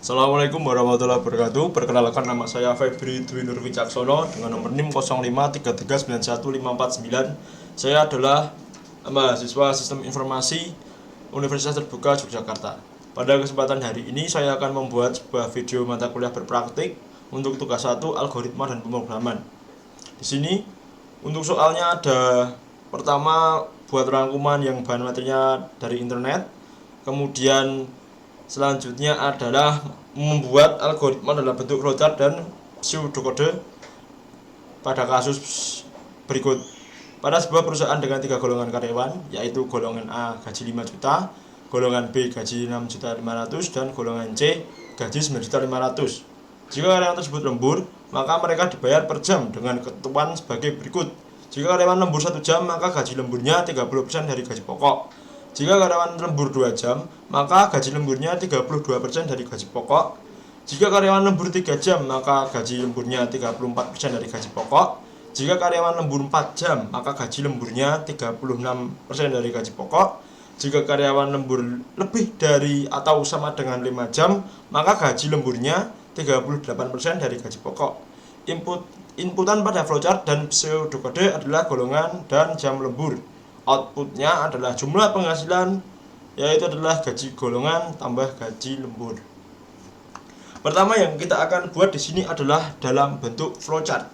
Assalamualaikum warahmatullahi wabarakatuh. Perkenalkan, nama saya Febri Dwi Nur Wicaksono dengan nomor NIM 0533915549. Saya adalah mahasiswa Sistem Informasi Universitas Terbuka Yogyakarta. Pada kesempatan hari ini saya akan membuat sebuah video mata kuliah berpraktik untuk tugas 1 algoritma dan pemrograman. Di sini untuk soalnya ada pertama buat rangkuman yang bahan materinya dari internet, kemudian selanjutnya adalah membuat algoritma dalam bentuk flowchart dan pseudokode pada kasus berikut. Pada sebuah perusahaan dengan 3 golongan karyawan, yaitu golongan A gaji 5 juta, golongan B gaji 6.500.000, dan golongan C gaji 9.500.000. Jika karyawan tersebut lembur, maka mereka dibayar per jam dengan ketentuan sebagai berikut. Jika karyawan lembur 1 jam, maka gaji lemburnya 30% dari gaji pokok. Jika karyawan lembur 2 jam, maka gaji lemburnya 32% dari gaji pokok. Jika karyawan lembur 3 jam, maka gaji lemburnya 34% dari gaji pokok. Jika karyawan lembur 4 jam, maka gaji lemburnya 36% dari gaji pokok. Jika karyawan lembur lebih dari atau sama dengan 5 jam, maka gaji lemburnya 38% dari gaji pokok. Inputan pada flowchart dan pseudokode adalah golongan dan jam lembur. Outputnya adalah jumlah penghasilan, yaitu adalah gaji golongan tambah gaji lembur. Pertama yang kita akan buat di sini adalah dalam bentuk flowchart.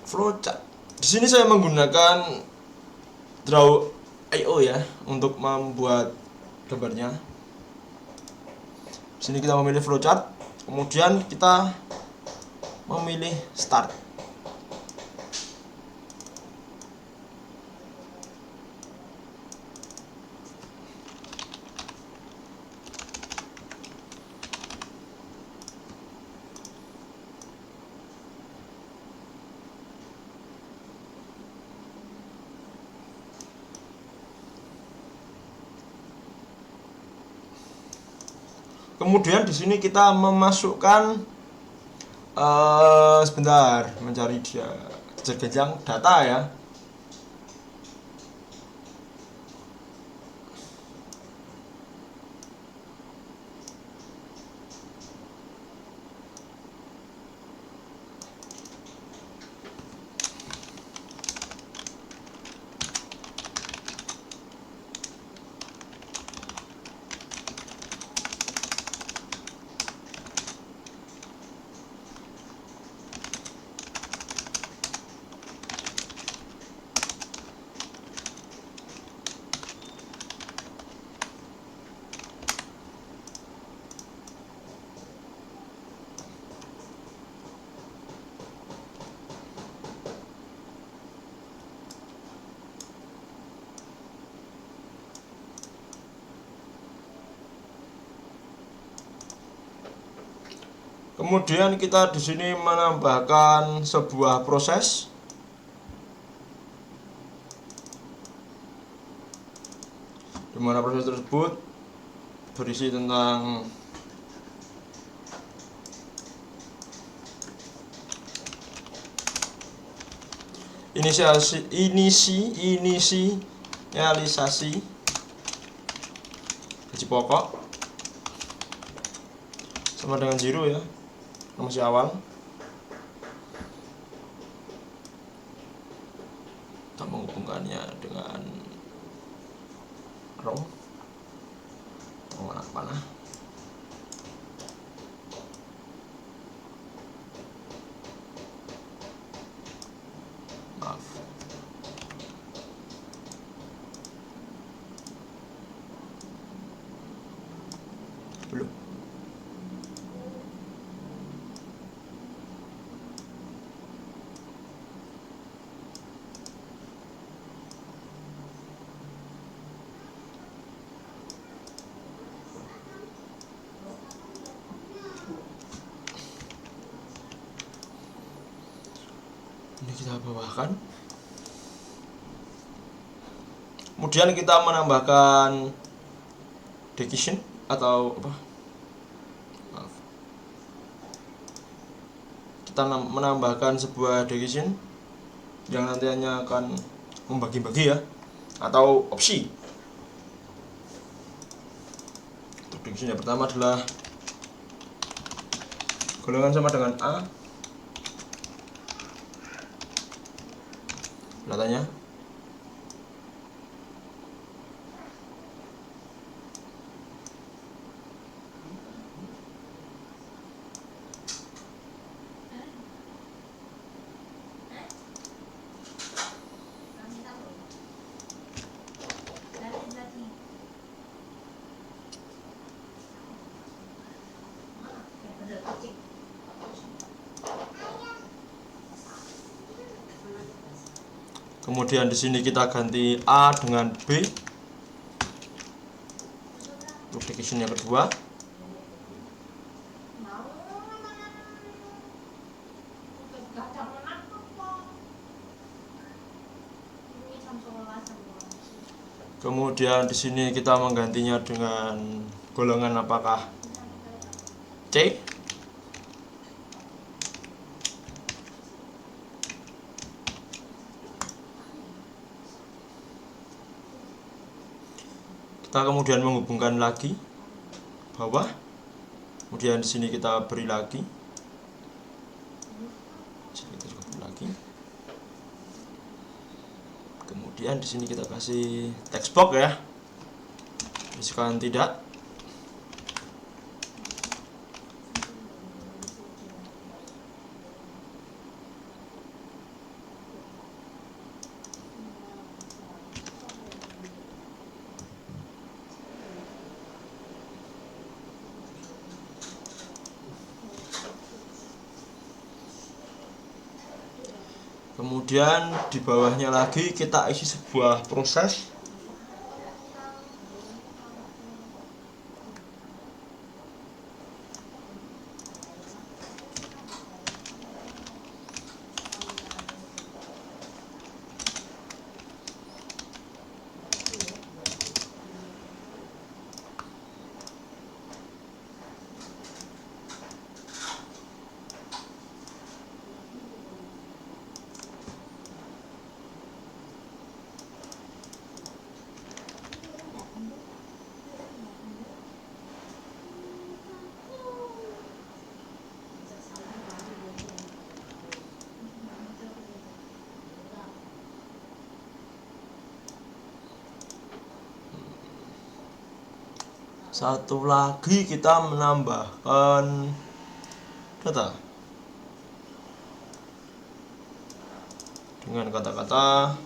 Flowchart. Di sini saya menggunakan Draw.io ya untuk membuat gambarnya. Di sini kita memilih flowchart, kemudian kita memilih start. Kemudian di sini kita memasukkan sebentar mencari dia kejar data ya. Kemudian kita di sini menambahkan sebuah proses, di mana proses tersebut berisi tentang inisialisasi gaji pokok sama dengan 0 ya, masih awal. Kita menghubungkannya dengan row panah. Maaf. Belum. Ini kita bawahkan. Kemudian kita menambahkan decision atau apa? Maaf. Kita menambahkan sebuah decision yang nantinya akan membagi-bagi ya, atau opsi. Untuk diksi yang pertama adalah golongan sama dengan A. Datanya. Kemudian di sini kita ganti A dengan B. Untuk division yang kedua. Kemudian di sini kita menggantinya dengan golongan apakah C. Kita kemudian menghubungkan lagi bawah. Kemudian di sini kita beri lagi. Sini kita juga beri lagi. Kemudian di sini kita kasih text box ya. Misalkan tidak. Kemudian di bawahnya lagi kita isi sebuah proses. Satu lagi kita menambahkan data dengan kata-kata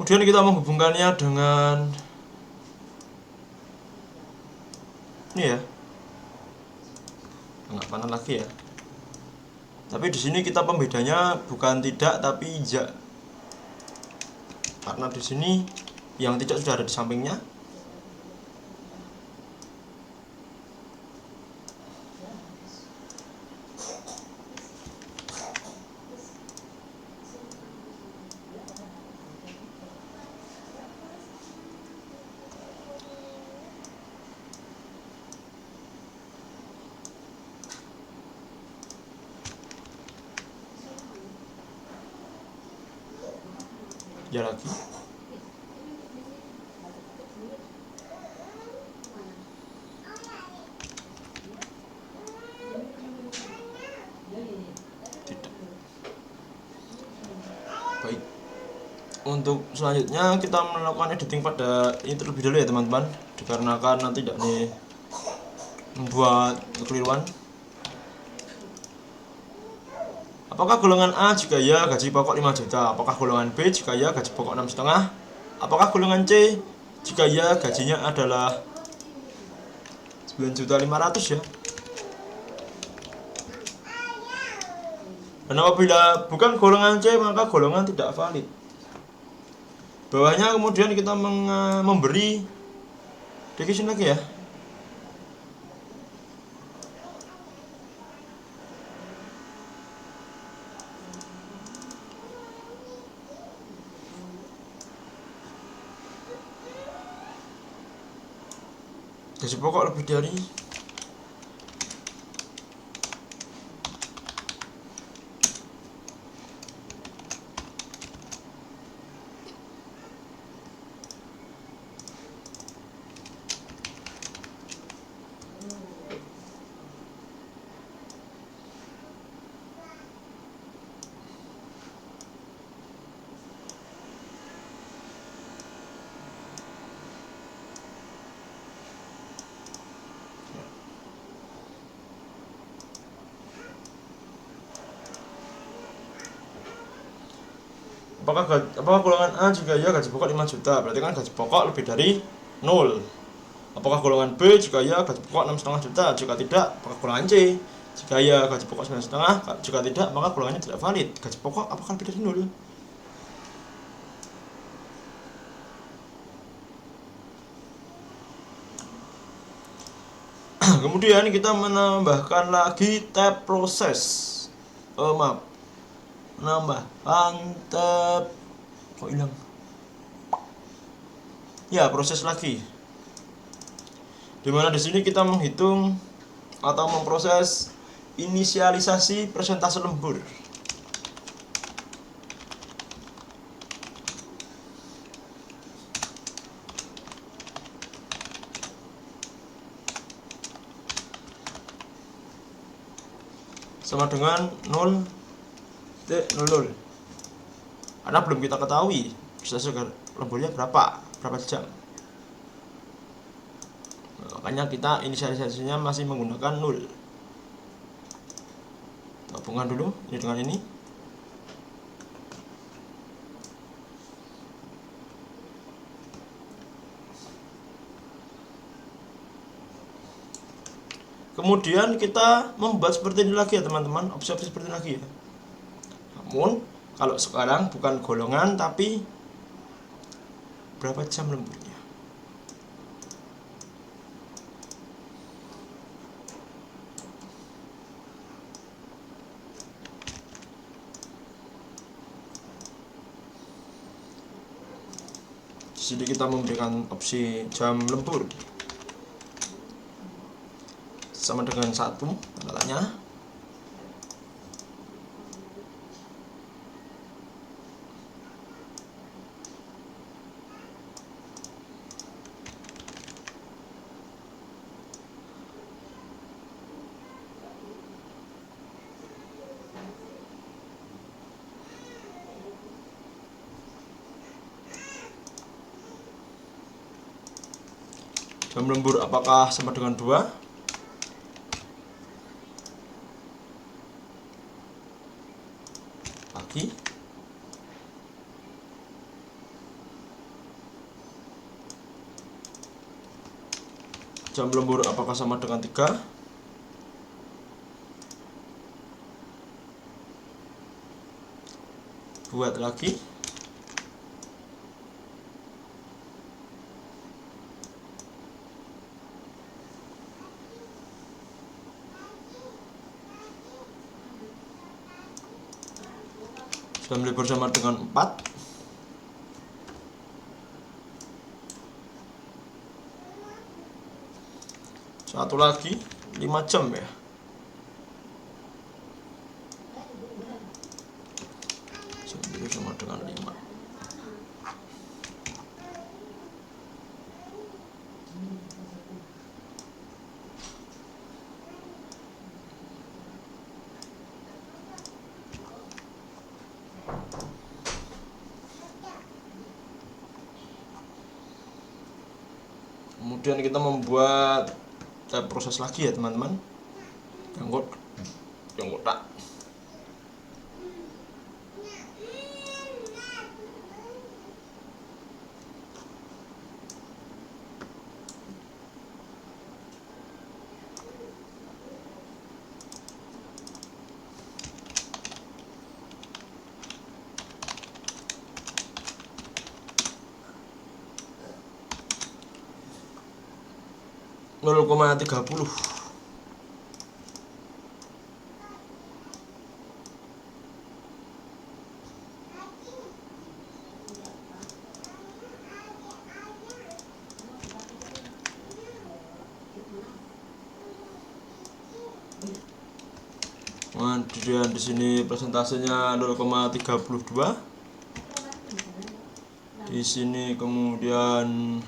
kemudian kita menghubungkannya dengan ini ya, nggak panas lagi ya. Tapi di sini kita pembedanya bukan tidak tapi ja, karena di sini yang tidak sudah ada di sampingnya. Ya lagi. Tidak. Baik. Untuk selanjutnya kita melakukan editing pada ini terlebih dahulu ya teman-teman, dikarenakan nanti tidak nih membuat kekeliruan. Apakah golongan A? Jika ya, gaji pokok 5 juta. Apakah golongan B? Jika ya, gaji pokok 6,5. Apakah golongan C? Jika ya, gajinya adalah 9.500.000 ya. Dan apabila bukan golongan C, maka golongan tidak valid. Bawahnya kemudian kita memberi decision lagi ya. Gaji pokok lebih dari apakah golongan A jika ya gaji pokok 5 juta, berarti kan gaji pokok lebih dari 0. Apakah golongan B jika ya gaji pokok 6,5 juta, jika tidak apakah golongan C jika ya gaji pokok 9,5, jika tidak maka golongannya tidak valid. Gaji pokok apakah lebih dari 0? Kemudian kita menambahkan lagi tab proses. Maaf, menambahkan tab kok hilang ya, proses lagi, dimana di sini kita menghitung atau memproses inisialisasi persentase lembur. Sama dengan 0,00, karena belum kita ketahui persentase lemburnya berapa jam. Makanya kita inisialisasinya masih menggunakan 0. Gabungkan dulu ini dengan ini. Kemudian kita membuat seperti ini lagi ya teman-teman, opsi-opsi seperti ini lagi ya. Namun kalau sekarang bukan golongan tapi berapa jam lemburnya. Di sini kita memberikan opsi jam lembur sama dengan 1 tanda tanya. Jam lembur apakah sama dengan 2? Pagi. Jam lembur apakah sama dengan 3? Buat lagi. Jam libur sama dengan 4. Satu lagi 5 jam ya. Jam libur sama dengan 5. Kemudian kita membuat tab proses lagi ya teman-teman, yang kotak. 0,30. Kemudian di sini persentasenya 0,32. Di sini kemudian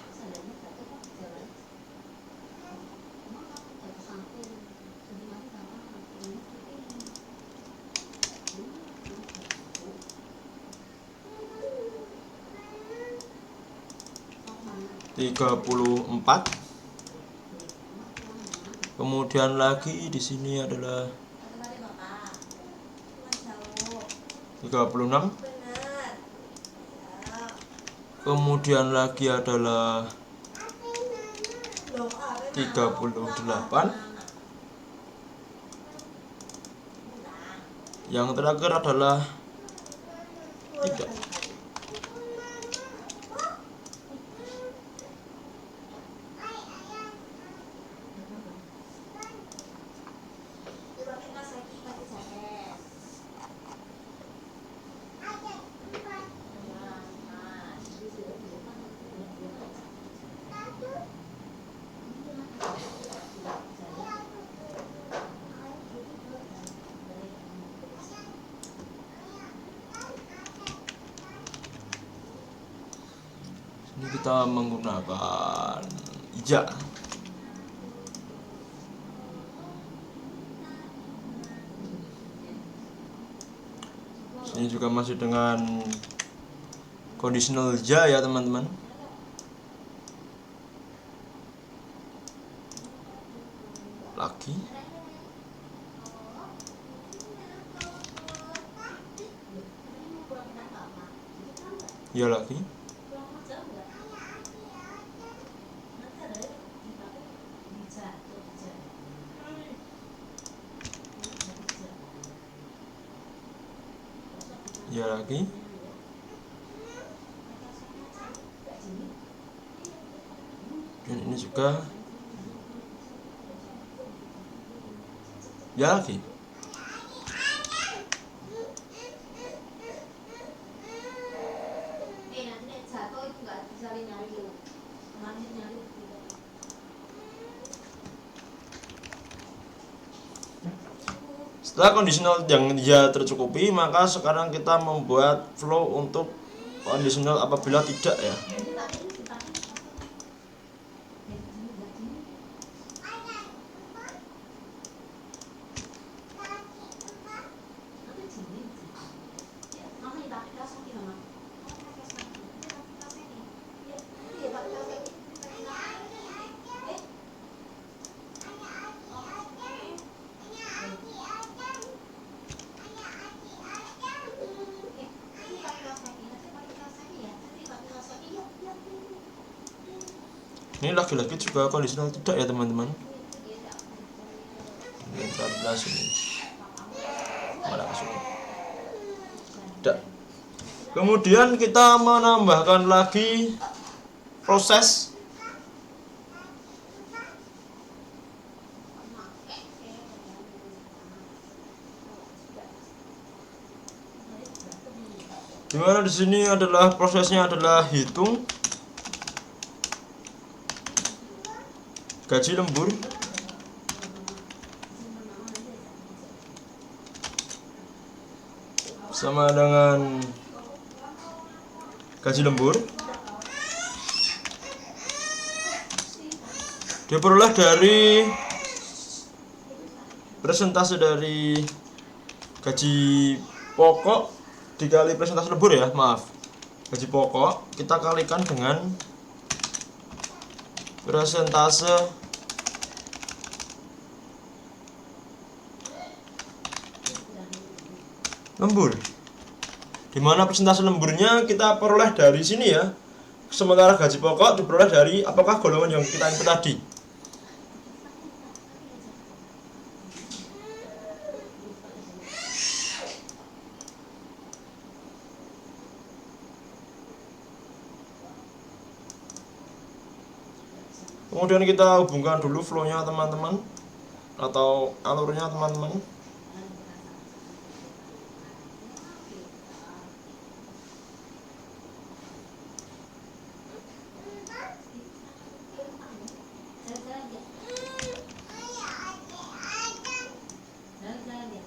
(34). Kemudian lagi di sini adalah 36. Kemudian lagi adalah 38. Yang terakhir adalah 3. Ini kita menggunakan ija. Ini juga masih dengan conditional ja ya teman-teman. Lagi. Ya lagi. Ya lagi. Dan ini juga ya lagi. Setelah conditional yang ya tercukupi, maka sekarang kita membuat flow untuk conditional apabila tidak ya. Ini lagi-lagi juga conditional tidak ya teman-teman. Ini 14 ini. Malah masuk. Tidak. Kemudian kita menambahkan lagi proses dimana di sini adalah prosesnya adalah hitung gaji lembur sama dengan gaji lembur diperoleh dari persentase dari gaji pokok dikali persentase lembur ya, maaf. Gaji pokok kita kalikan dengan persentase lembur. Dimana persentase lemburnya kita peroleh dari sini ya. Sementara gaji pokok diperoleh dari apakah golongan yang kita input tadi. Kemudian kita hubungkan dulu flow-nya teman-teman, atau alurnya teman-teman.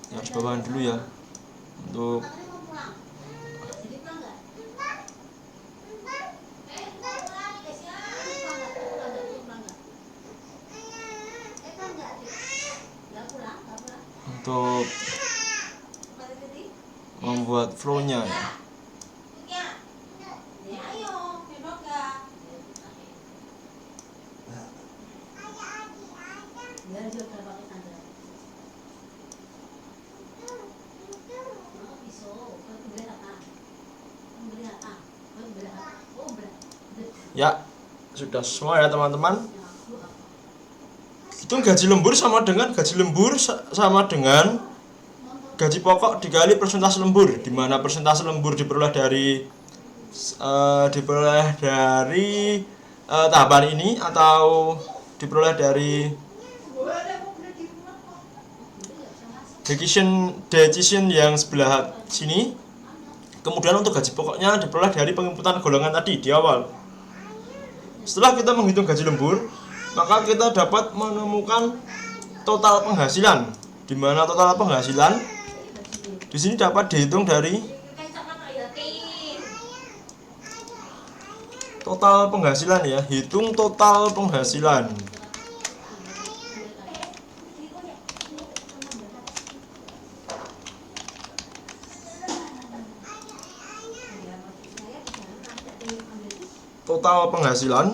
Ya, harus bawahan dulu ya untuk membuat flow-nya ya. Ya, sudah semua ya teman-teman. Hitung gaji lembur sama dengan gaji pokok dikali persentase lembur, di mana persentase lembur diperoleh dari tahapan ini, atau diperoleh dari decision yang sebelah sini. Kemudian untuk gaji pokoknya diperoleh dari penginputan golongan tadi di awal. Setelah kita menghitung gaji lembur, maka kita dapat menemukan total penghasilan, di mana total penghasilan di sini dapat dihitung dari total penghasilan ya, hitung total penghasilan. Total penghasilan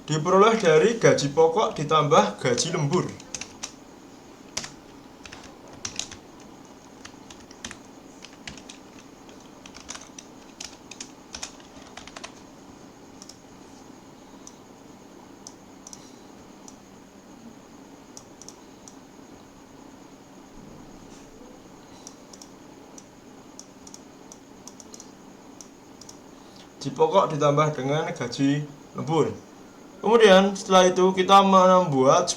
diperoleh dari gaji pokok ditambah gaji lembur. Gaji pokok ditambah dengan gaji lembur. Kemudian setelah itu kita membuat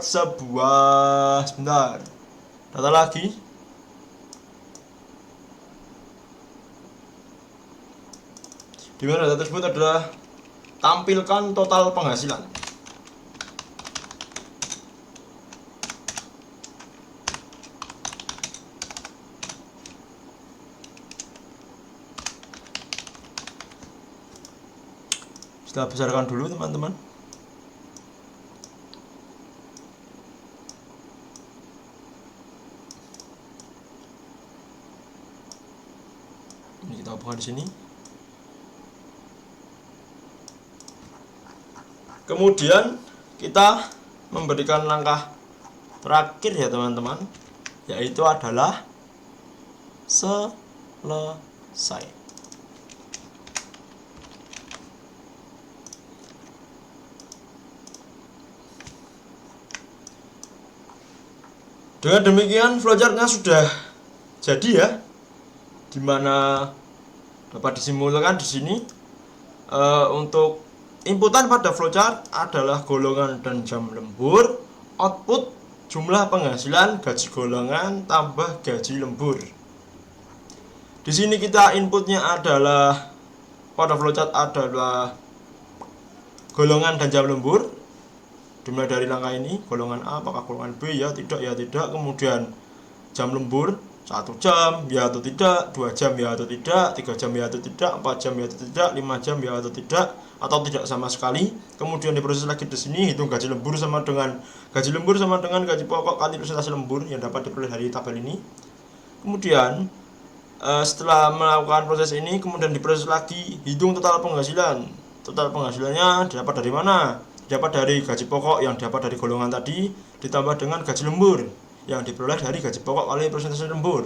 sebuah sebentar, data lagi. Di mana data tersebut adalah tampilkan total penghasilan. Kita besarkan dulu teman-teman. Ini kita hubungkan di sini. Kemudian kita memberikan langkah terakhir ya teman-teman, yaitu adalah selesai. Dengan demikian flowchartnya sudah jadi ya, dimana dapat disimpulkan di sini. Untuk inputan pada flowchart adalah golongan dan jam lembur, output jumlah penghasilan, gaji golongan tambah gaji lembur. Di sini kita inputnya adalah pada flowchart adalah golongan dan jam lembur. Dimulai dari langkah ini, golongan A apakah golongan B, ya tidak, kemudian jam lembur 1 jam ya atau tidak, 2 jam ya atau tidak, 3 jam ya atau tidak, 4 jam ya atau tidak, 5 jam ya atau tidak sama sekali. Kemudian diproses lagi di sini, hitung gaji lembur sama dengan gaji pokok kali persentase lembur yang dapat diperoleh dari tabel ini. Kemudian setelah melakukan proses ini, kemudian diproses lagi, hitung total penghasilan. Total penghasilannya dapat dari mana? Dapat dari gaji pokok yang dapat dari golongan tadi, ditambah dengan gaji lembur yang diperoleh dari gaji pokok kali persentase lembur.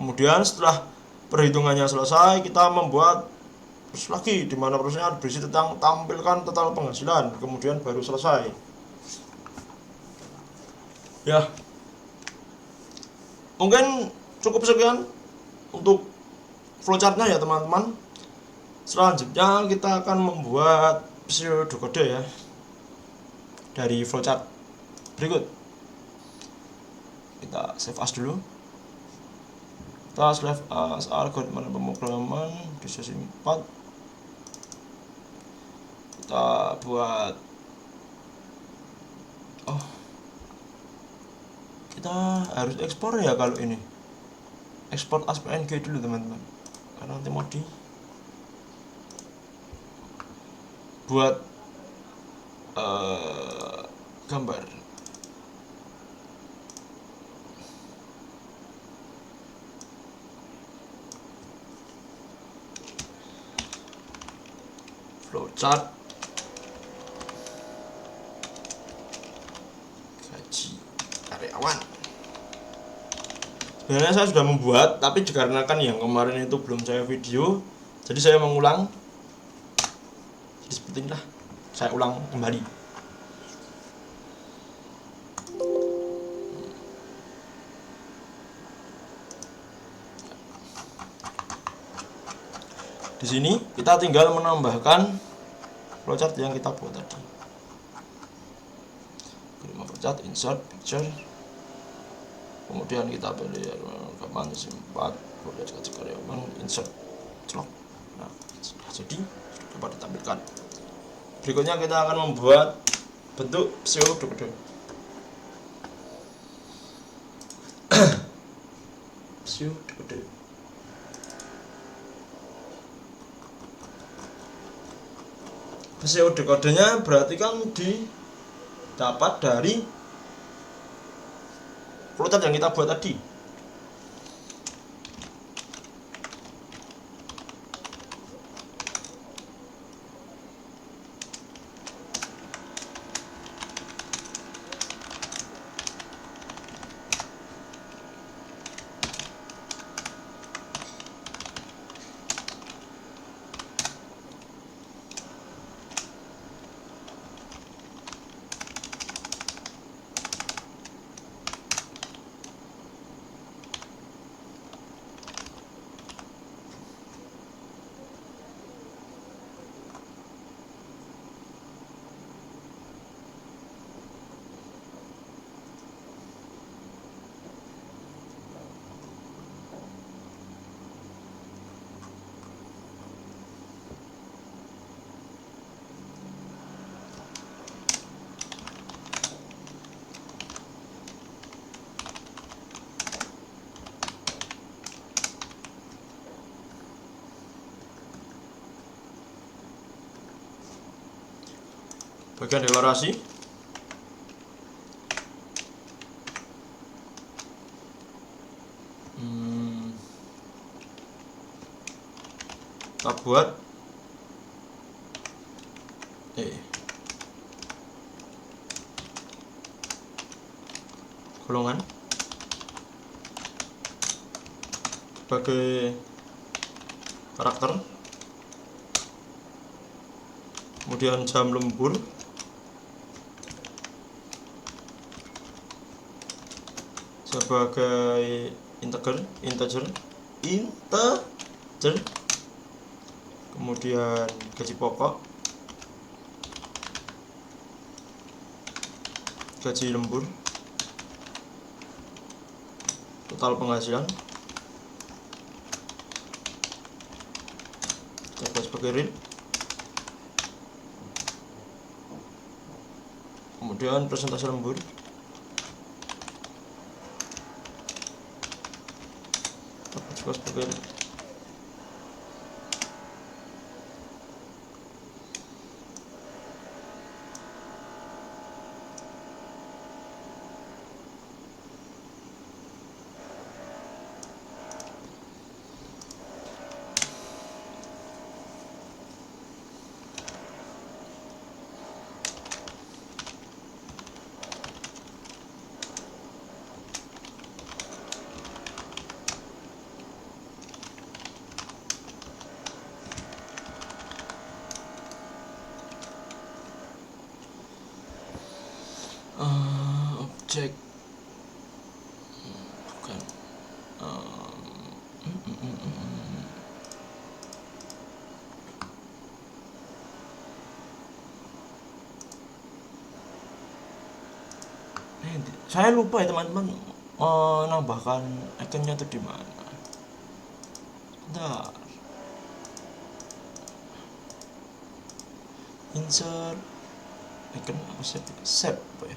Kemudian setelah perhitungannya selesai, kita membuat proses lagi, di mana prosesnya berisi tentang tampilkan total penghasilan, kemudian baru selesai. Ya, mungkin cukup sekian untuk flowchartnya ya teman-teman. Selanjutnya kita akan membuat pseudokode ya dari flowchart berikut. Kita save as dulu. Kita save as algoritma pemrograman di sesi 4. Kita buat kita harus ekspor ya kalau ini. Ekspor as PNG dulu teman-teman. Karena nanti mau buat gambar. Flowchart gaji karyawan. Sebenarnya saya sudah membuat, tapi dikarenakan yang kemarin itu belum saya video, jadi saya mengulang. Jadi seperti inilah, saya ulang kembali. Di sini kita tinggal menambahkan flowchart yang kita buat tadi. Flowchart, insert picture. Kemudian kita pilih rekaman 4, boleh gaji karyawan, insert, celok. Nah, jadi dapat ditampilkan. Berikutnya kita akan membuat bentuk pseudokode. Pseudokode. Pseudokodenya berarti kan didapat dari flowchart yang kita buat tadi. Bagian deklarasi. Kita buat golongan sebagai karakter, kemudian jam lembur sebagai integer, kemudian gaji pokok, gaji lembur, total penghasilan, kita buat sebagai real, kemudian presentasi lembur, kita buat sebagai real. Objek bukan Saya lupa ya teman-teman menambahkan ikonnya tuh di mana. Bentar. Insert icon apa sih? Save apa ya?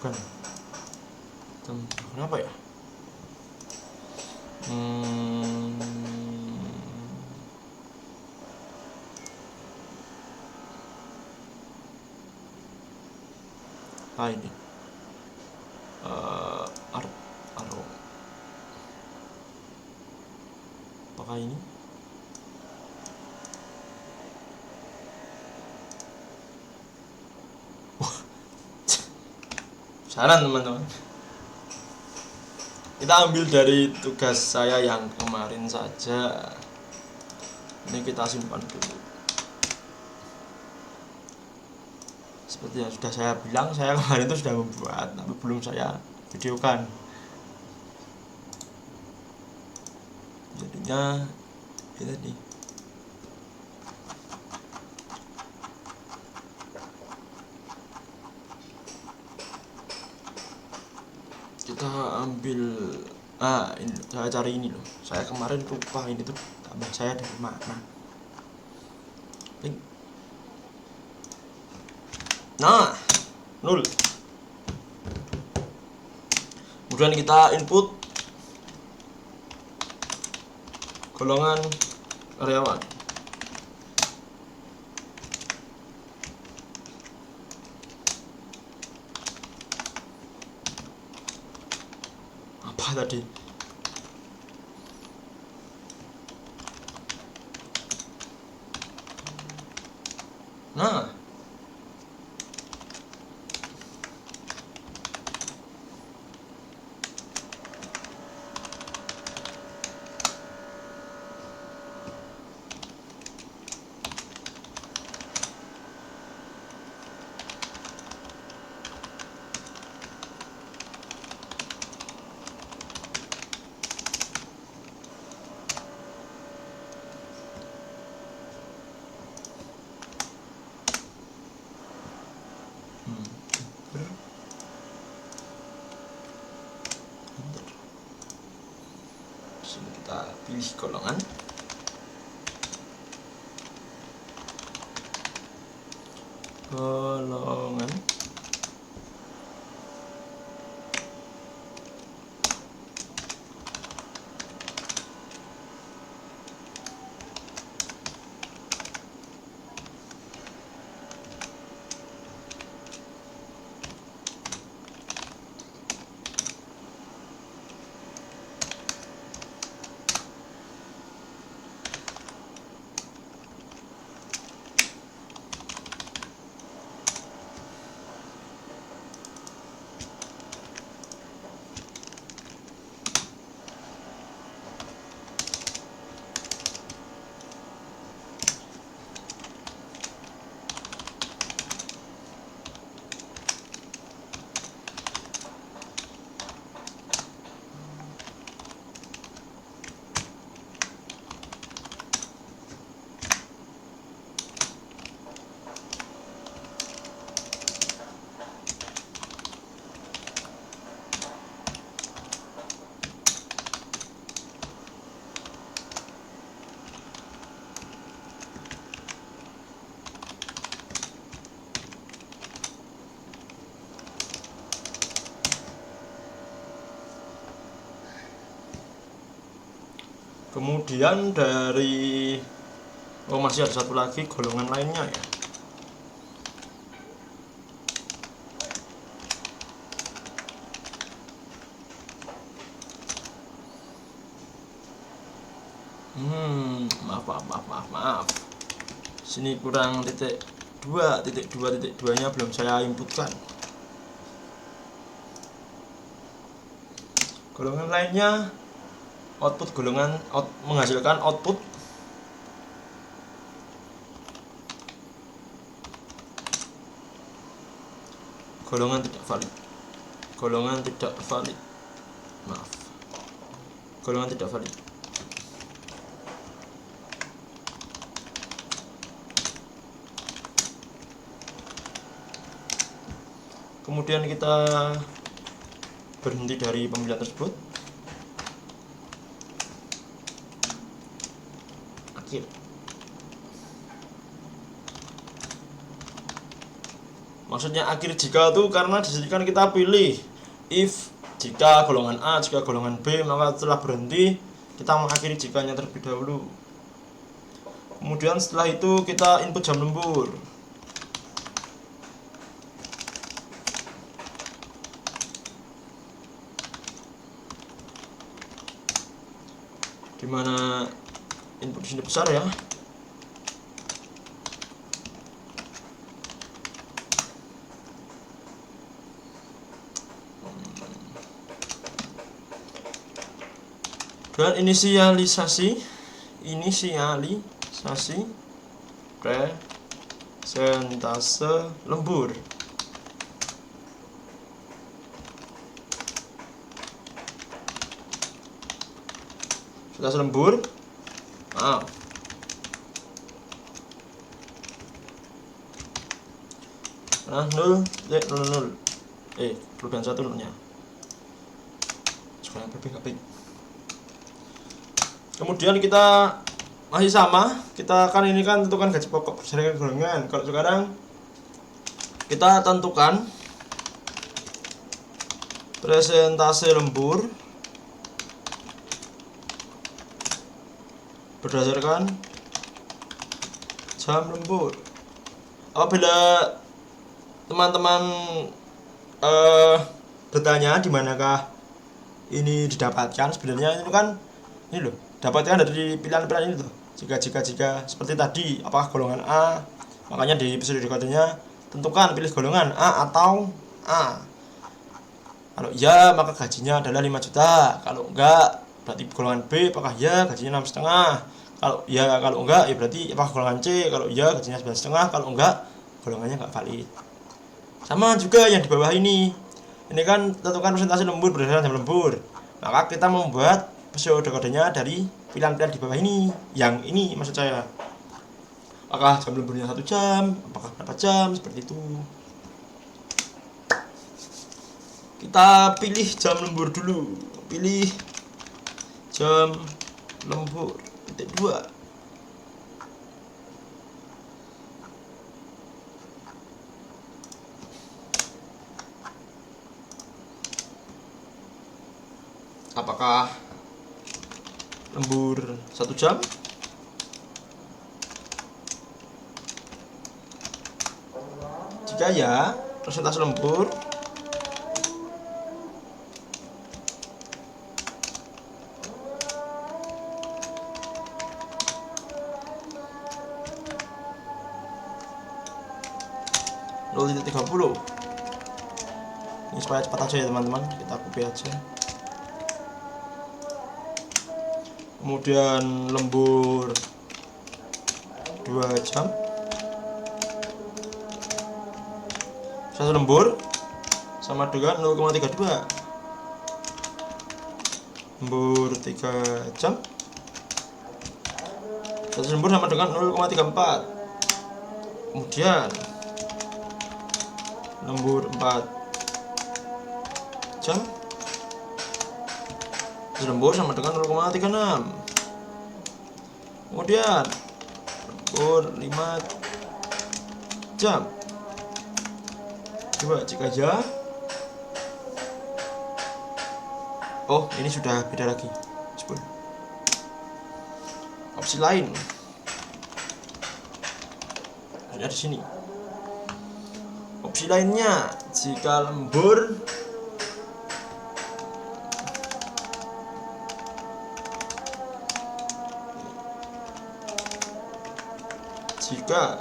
Bukan. Kenapa ya? Ini aro apakah ini? Saran teman-teman, kita ambil dari tugas saya yang kemarin saja. Ini kita simpan dulu. Seperti yang sudah saya bilang, saya kemarin itu sudah membuat, tapi belum saya videokan. Jadinya ini tadi. Kita ambil ini saya cari ini loh. Saya kemarin lupa ini tuh tambah saya dari mana. Link. Nah, 0. Kemudian kita input golongan karyawan. Apa tadi? Nah, sini kita pilih golongan. Kemudian dari masih ada satu lagi golongan lainnya ya. Maaf. Sini kurang titik 2 nya belum saya inputkan. Golongan lainnya output menghasilkan output golongan tidak valid. Golongan tidak valid. Kemudian kita berhenti dari pemilihan tersebut. Akhir. Maksudnya akhir jika itu karena di sini kan kita pilih if jika golongan A, jika golongan B, maka setelah berhenti kita mengakhiri jikanya terlebih dahulu. Kemudian setelah itu kita input jam lembur. Dimana input di sini besar ya. Dan inisialisasi presentase lembur. Presentase lembur. Nah, 0, 0, 0. Perubahan 1 nolnya. Sekarang baik. Kemudian kita masih sama, kita akan ini kan tentukan gaji pokok berdasarkan golongan. Kalau sekarang kita tentukan presentase lembur berdasarkan jam lembur. Apabila teman-teman bertanya di manakah ini didapatkan, sebenarnya itu kan ini loh, dapatkan dari pilihan-pilihan ini tuh. Jika seperti tadi, apakah golongan A? Makanya di episode berikutnya tentukan pilih golongan A atau A. Kalau iya maka gajinya adalah 5 juta. Kalau enggak berarti golongan B, apakah iya gajinya 6,5. Kalau iya, kalau enggak ya berarti apakah golongan C. Kalau iya gajinya 9,5. Kalau enggak golongannya enggak valid. Sama juga yang di bawah ini. Ini kan tentukan presentasi lembur berdasarkan jam lembur. Maka kita membuat pseudo-kodenya dari pilihan-pilihan di bawah ini. Yang ini maksud saya. Apakah jam lemburnya 1 jam, apakah berapa jam, seperti itu. Kita pilih jam lembur dulu. Pilih jam lembur titik 2. Apakah lembur 1 jam? Jika ya, persentase lembur (0,30). Ini supaya cepat aja ya teman-teman, kita copy aja. Kemudian lembur 2 jam. Satu lembur sama dengan 0,32. Lembur 3 jam. Satu lembur sama dengan 0,34. Kemudian lembur 4 jam. Lembur sama dengan 0,36. Kemudian lembur 5 jam. Coba cek aja. Oh, ini sudah beda lagi. Opsi lain ada di sini. Opsi lainnya, jika lembur jika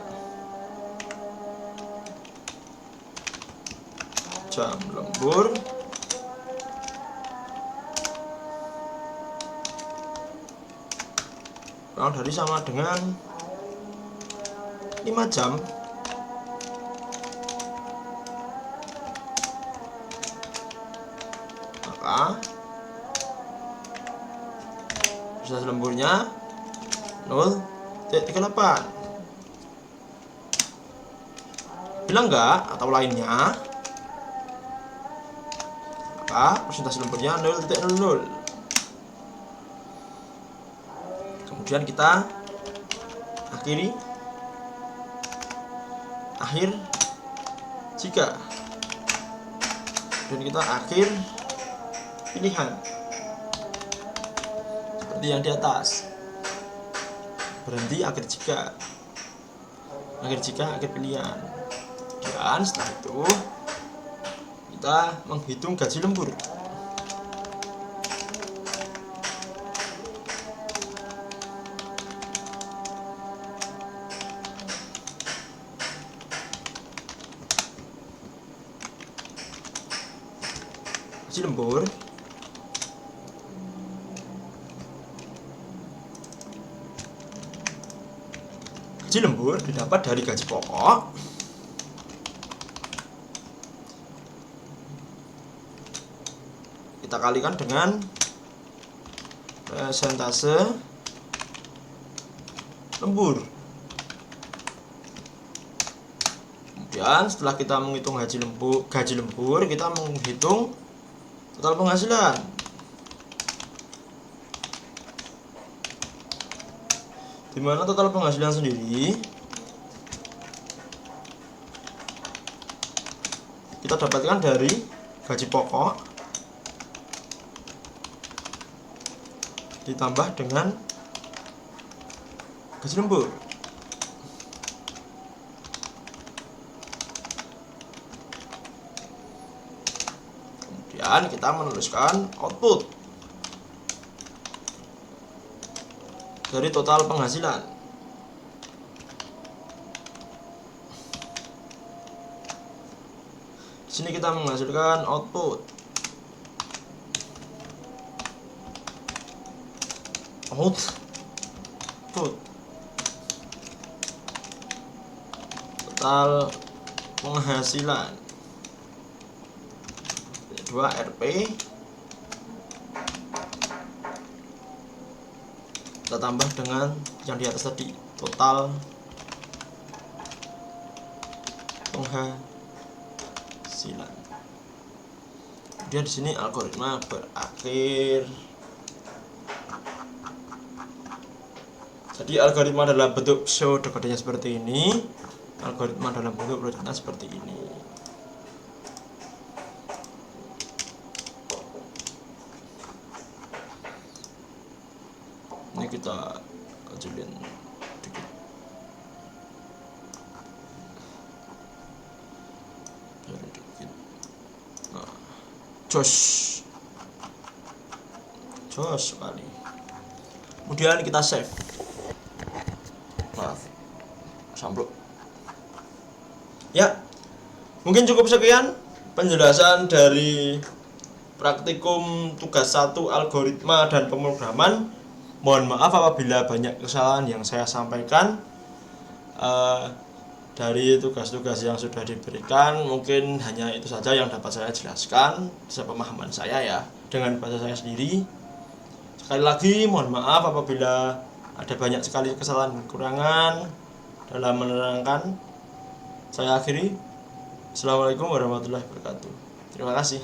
jam lembur kurang dari sama dengan 5 jam, maka persentase lemburnya 0,38. Bila enggak atau lainnya, maka persentase lemburnya 0,00. Kemudian kita akhir jika, dan kita akhir pilihan seperti yang di atas. Berhenti akhir jika, akhir pilihan. Dan setelah itu kita menghitung gaji lembur. Gaji lembur didapat dari gaji pokok kita kalikan dengan persentase lembur. Kemudian setelah kita menghitung gaji lembur, kita menghitung total penghasilan. Dimana total penghasilan sendiri kita dapatkan dari gaji pokok ditambah dengan gaji lembur. Kemudian kita menuliskan output dari total penghasilan. Di sini kita menghasilkan output total penghasilan 2 Rp kita tambah dengan yang di atas tadi, total penghasilan. Kemudian di sini algoritma berakhir. Jadi algoritma dalam bentuk pseudokodenya seperti ini, algoritma dalam bentuk proyeknya seperti ini. Ini kita kecilin dikit. Nah, jos sekali. Kemudian kita save. Maaf, sampluk. Ya, mungkin cukup sekian penjelasan dari praktikum tugas 1 algoritma dan pemrograman. Mohon maaf apabila banyak kesalahan yang saya sampaikan dari tugas-tugas yang sudah diberikan. Mungkin hanya itu saja yang dapat saya jelaskan sepemahaman saya ya, dengan bahasa saya sendiri. Sekali lagi mohon maaf apabila ada banyak sekali kesalahan dan kekurangan dalam menerangkan. Saya akhiri. Assalamualaikum warahmatullahi wabarakatuh. Terima kasih.